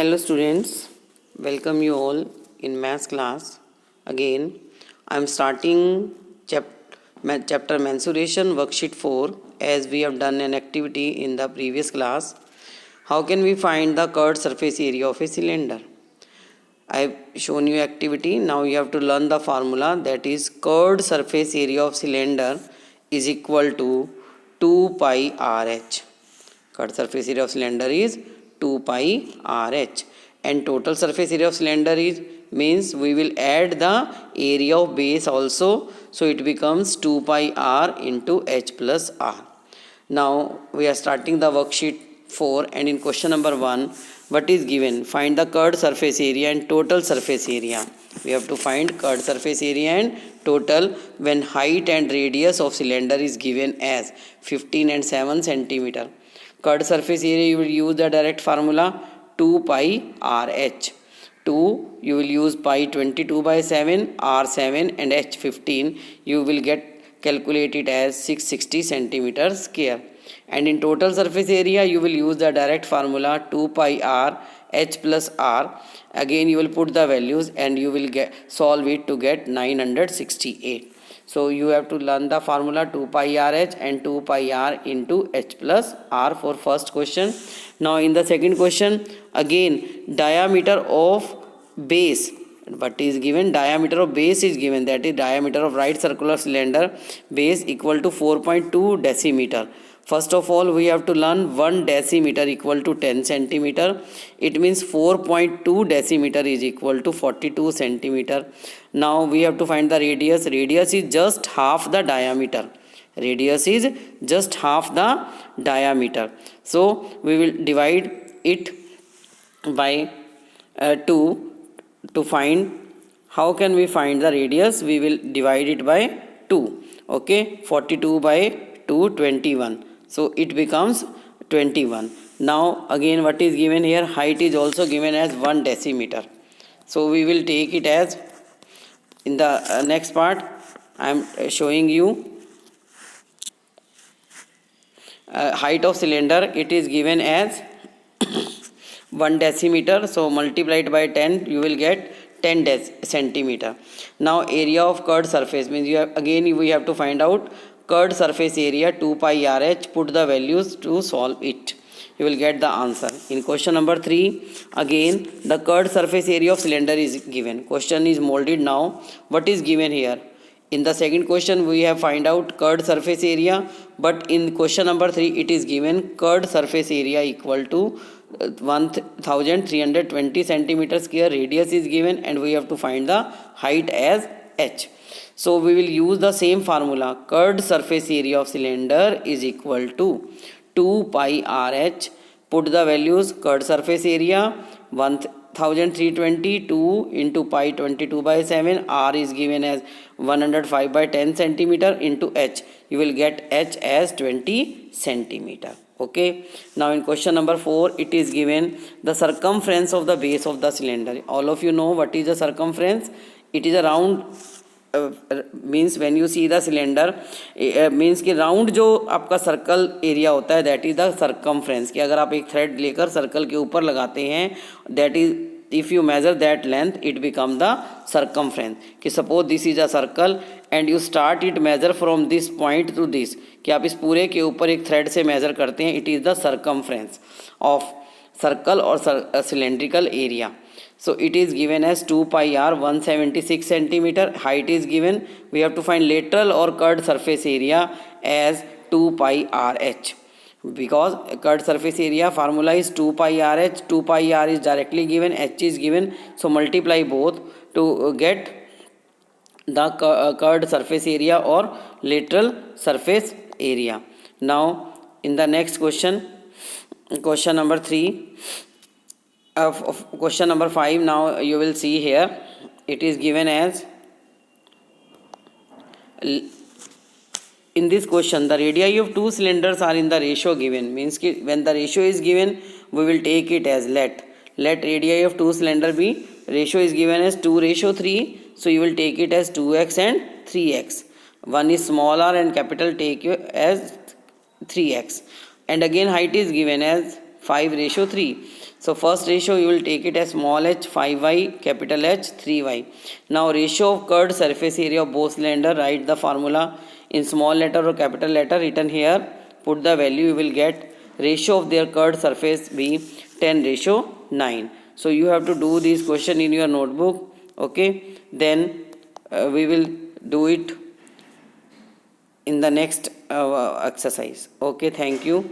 Hello students, welcome you all in maths class. Again, I am starting chapter mensuration worksheet 4 as we have done an activity in the previous class. How can we find the curved surface area of a cylinder? I have shown you activity. Now you have to learn the formula, that is curved surface area of cylinder is equal to 2 pi RH. Curved surface area of cylinder is 2 pi RH, and total surface area of cylinder is means we will add the area of base also, so it becomes 2 pi r into h plus r. Now we are starting the worksheet 4, and in question number 1 what is given? Find the curved surface area and total surface area. We have to find curved surface area and total when height and radius of cylinder is given as 15 and 7 centimeter. Curved surface area, you will use the direct formula 2 pi RH. 2 you will use pi 22 by 7, r 7 and h 15. You will get calculated as 660 centimeters square. And in total surface area you will use the direct formula 2 pi r h plus r. Again you will put the values and you will solve it to get 968. So you have to learn the formula 2 pi RH and 2 pi r into h plus r for first question. Now in the second question, again diameter of base, what is given? Diameter of base is given, that is diameter of right circular cylinder base equal to 4.2 decimeter. First of all, we have to learn 1 decimeter equal to 10 centimeter. It means 4.2 decimeter is equal to 42 centimeter. Now we have to find the radius. Radius is just half the diameter. Radius is just half the diameter. So we will divide it by 2 to find. How can we find the radius? We will divide it by 2. Okay, 42 by 2, 21. So it becomes 21. Now again what is given here? Height is also given as 1 decimeter. So we will take it as, in the next part I am showing you height of cylinder. It is given as 1 decimeter. So multiply it by 10, you will get 10 centimeter. Now area of curved surface means we have to find out curved surface area 2 pi RH. Put the values to solve it. You will get the answer. In question number 3, again the curved surface area of cylinder is given. Question is molded now. What is given here? In the second question we have find out curved surface area, but in question number 3 it is given curved surface area equal to 1320 centimeter square. Radius is given and we have to find the height as h. So we will use the same formula. Curved surface area of cylinder is equal to 2 pi RH. Put the values. Curved surface area 1322 into pi 22 by 7. R is given as 105 by 10 centimeter into h. You will get h as 20 centimeter. Okay. Now in question number 4 it is given the circumference of the base of the cylinder. All of you know what is the circumference. It is a round means when you see the cylinder means कि round जो आपका circle area होता है that is the circumference. कि अगर आप एक thread लेकर सर्कल के ऊपर लगाते हैं that is if you measure that length it become the circumference. कि suppose this is a circle and you start it measure from this point to this, कि आप इस पूरे के ऊपर एक थ्रेड से मेजर करते हैं. It is the circumference of circle or cylindrical area. So it is given as 2 pi r 176 centimeter. Height is given. We have to find lateral or curved surface area as 2 pi r h. Because curved surface area formula is 2 pi r h. 2 pi r is directly given, h is given. So multiply both to get the curved surface area or lateral surface area. Now in the next question, question number 3 of question number 5, now you will see here it is given as, in this question the radii of two cylinders are in the ratio given. Means ki when the ratio is given we will take it as let radii of two cylinder be, ratio is given as 2:3. So you will take it as 2x and 3x. One is small r and capital take as 3x. And again height is given as 5:3. So first ratio you will take it as small h 5y, capital H 3y. Now ratio of curved surface area of both cylinder, write the formula in small letter or capital letter written here. Put the value, you will get ratio of their curved surface be 10:9. So you have to do this question in your notebook. Okay, then we will do it in the next exercise. Okay, thank you.